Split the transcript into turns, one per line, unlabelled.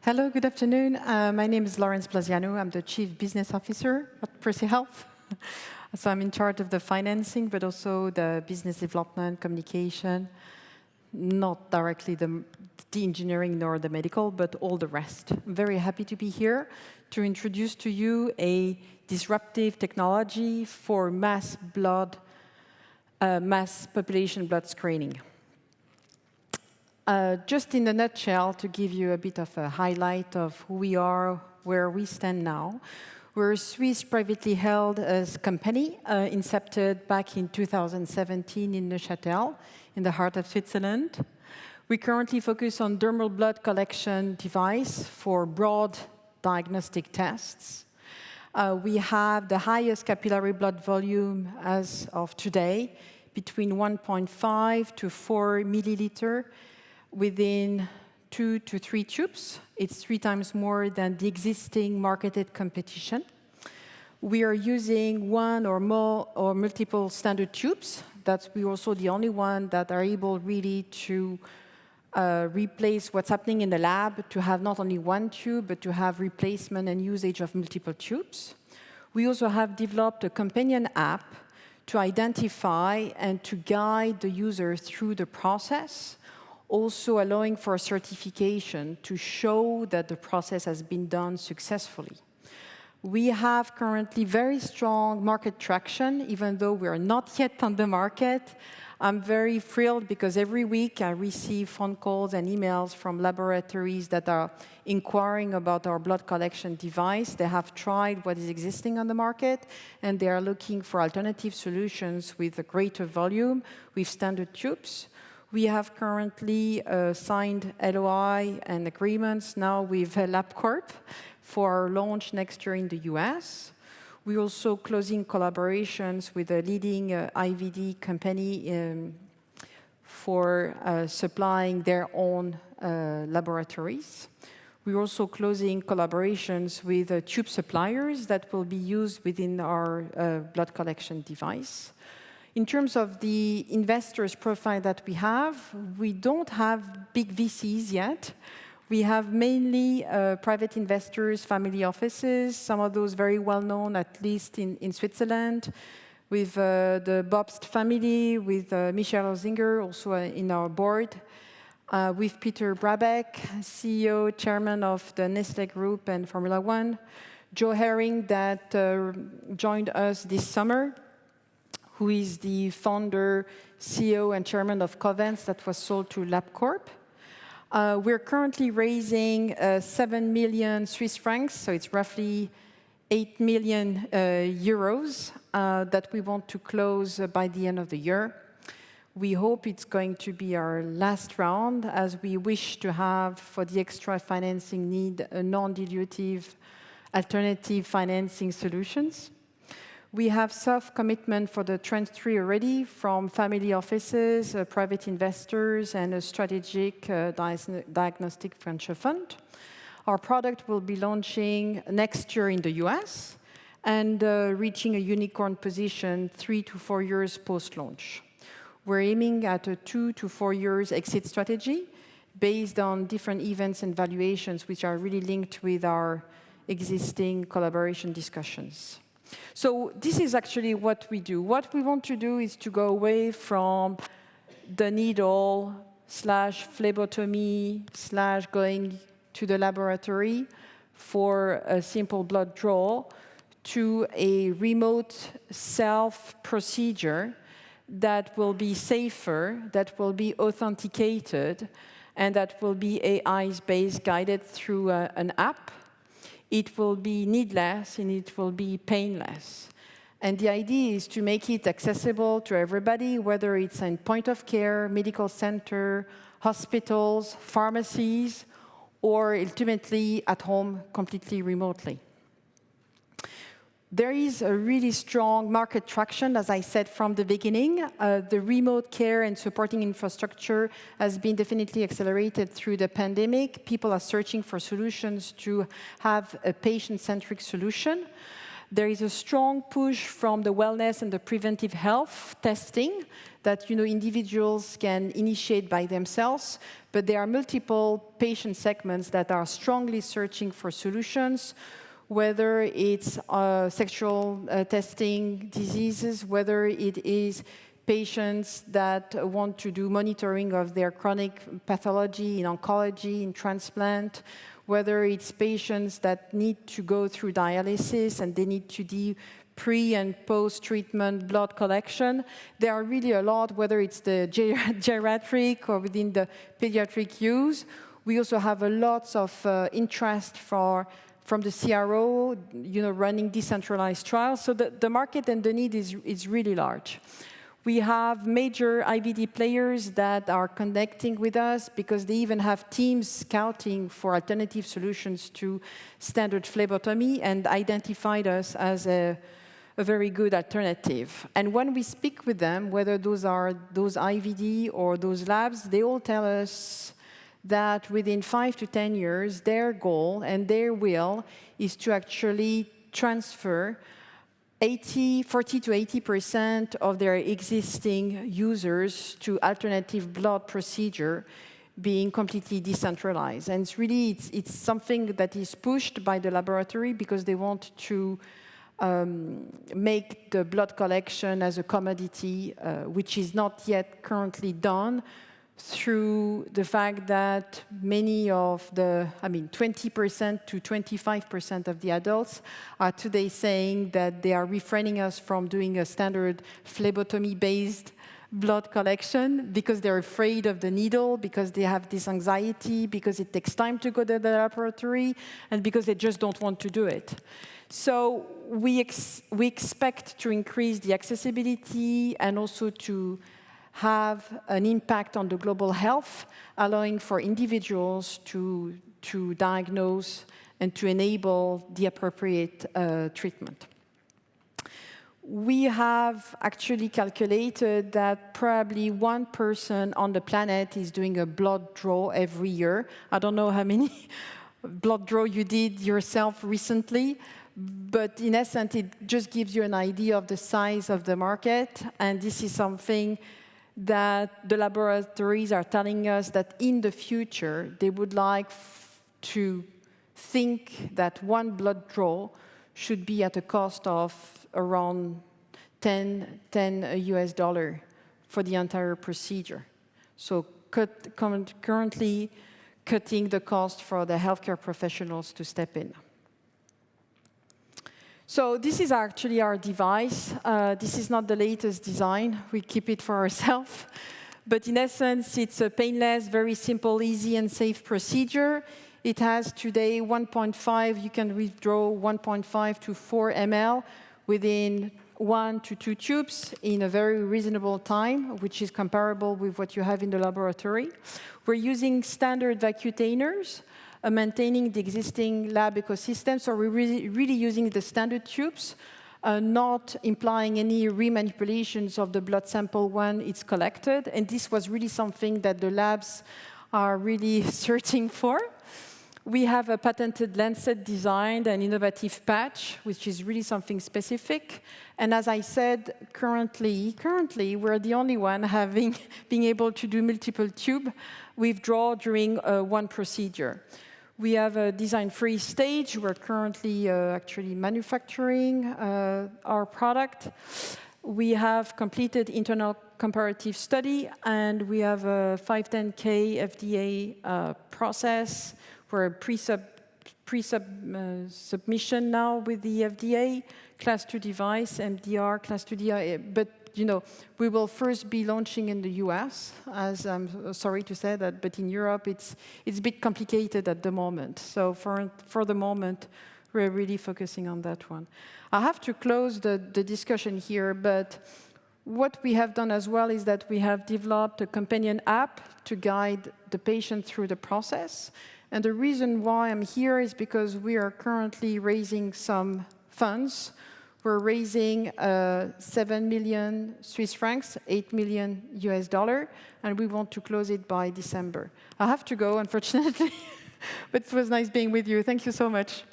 Hello, good afternoon. My name is Laurence Blazianu. I'm the Chief Business Officer at PreciHealth. So I'm in charge of the financing, but also the business development, communication, not directly the engineering nor the medical, but all the rest. I'm very happy to be here to introduce to you a disruptive technology for mass population blood screening. Just in a nutshell, to give you a bit of a highlight of who we are, where we stand now. We're a Swiss privately held company, incepted back in 2017 in Neuchâtel, in the heart of Switzerland. We currently focus on dermal blood collection device for broad diagnostic tests. We have the highest capillary blood volume as of today, between 1.5 to 4 milliliter, within 2 to 3 tubes. It's 3 times more than the existing marketed competition. We are using one or more or multiple standard tubes. We're also the only one that are able really to replace what's happening in the lab, to have not only one tube, but to have replacement and usage of multiple tubes. We also have developed a companion app to identify and to guide the user through the process, also allowing for certification to show that the process has been done successfully. We have currently very strong market traction, even though we are not yet on the market. I'm very thrilled because every week I receive phone calls and emails from laboratories that are inquiring about our blood collection device. They have tried what is existing on the market, and they are looking for alternative solutions with a greater volume, with standard tubes. We have currently signed LOI and agreements now with LabCorp for our launch next year in the US. We're also closing collaborations with a leading IVD company for supplying their own laboratories. We're also closing collaborations with tube suppliers that will be used within our blood collection device. In terms of the investors' profile that we don't have big VCs yet. We have mainly private investors, family offices, some of those very well known, at least in Switzerland, with the Bobst family, with Michael Ozinger, also in our board, with Peter Brabeck, CEO, chairman of the Nestlé Group and Formula One, Joe Herring, that joined us this summer, who is the founder, CEO, and chairman of Covance that was sold to LabCorp. We're currently raising 7 million Swiss francs, so it's roughly 8 million euros that we want to close by the end of the year. We hope it's going to be our last round, as we wish to have, for the extra financing need, a non-dilutive alternative financing solutions. We have self-commitment for the tranche 3 already from family offices, private investors, and a strategic diagnostic venture fund. Our product will be launching next year in the US and reaching a unicorn position 3 to 4 years post-launch. We're aiming at a 2 to 4 years exit strategy based on different events and valuations, which are really linked with our existing collaboration discussions. So this is actually what we do. What we want to do is to go away from the needle / phlebotomy / going to the laboratory for a simple blood draw to a remote self-procedure that will be safer, that will be authenticated, and that will be AI-based, guided through an app. It will be needless and it will be painless. And the idea is to make it accessible to everybody, whether it's in point of care, medical center, hospitals, pharmacies, or ultimately at home, completely remotely. There is a really strong market traction, as I said from the beginning. The remote care and supporting infrastructure has been definitely accelerated through the pandemic. People are searching for solutions to have a patient-centric solution. There is a strong push from the wellness and the preventive health testing that individuals can initiate by themselves, but there are multiple patient segments that are strongly searching for solutions, whether it's sexual testing diseases, whether it is patients that want to do monitoring of their chronic pathology in oncology, in transplant, whether it's patients that need to go through dialysis and they need to do pre- and post-treatment blood collection. There are really a lot, whether it's the geriatric or within the pediatric use. We also have a lot of interest from the CRO, running decentralized trials. So the market and the need is really large. We have major IVD players that are connecting with us because they even have teams scouting for alternative solutions to standard phlebotomy and identified us as a very good alternative. And when we speak with them, whether those are those IVD or those labs, they all tell us that within 5 to 10 years, their goal and their will is to actually transfer 40 to 80% of their existing users to alternative blood procedure being completely decentralized. And it's something that is pushed by the laboratory because they want to make the blood collection as a commodity, which is not yet currently done, through the fact that many of 20% to 25% of the adults are today saying that they are refraining us from doing a standard phlebotomy-based blood collection because they're afraid of the needle, because they have this anxiety, because it takes time to go to the laboratory, and because they just don't want to do it. So we expect to increase the accessibility and also to have an impact on the global health, allowing for individuals to diagnose and to enable the appropriate treatment. We have actually calculated that probably one person on the planet is doing a blood draw every year. I don't know how many blood draw you did yourself recently, but in essence, it just gives you an idea of the size of the market, and this is something that the laboratories are telling us that in the future, they would like to think that one blood draw should be at a cost of around $10 US for the entire procedure. So currently cutting the cost for the healthcare professionals to step in. So this is actually our device. This is not the latest design. We keep it for ourselves. But in essence, it's a painless, very simple, easy, and safe procedure. It has today 1.5, you can withdraw 1.5 to 4 ml within 1 to 2 tubes in a very reasonable time, which is comparable with what you have in the laboratory. We're using standard vacutainers, maintaining the existing lab ecosystem. So we're really using the standard tubes, not implying any remanipulations of the blood sample when it's collected. And this was really something that the labs are really searching for. We have a patented lancet designed and innovative patch, which is really something specific. And as I said, currently we're the only one being able to do multiple tube withdrawal during one procedure. We have a design-free stage. We're currently actually manufacturing our product. We have completed internal comparative study, and we have a 510K FDA process. We're pre-submission now with the FDA, Class 2 device, MDR, Class 2 DI, but we will first be launching in the US, as I'm sorry to say that, but in Europe it's a bit complicated at the moment. So for the moment, we're really focusing on that one. I have to close the discussion here, but what we have done as well is that we have developed a companion app to guide the patient through the process. And the reason why I'm here is because we are currently raising some funds. We're raising 7 million Swiss francs, $8 million US, and we want to close it by December. I have to go, unfortunately, but it was nice being with you. Thank you so much.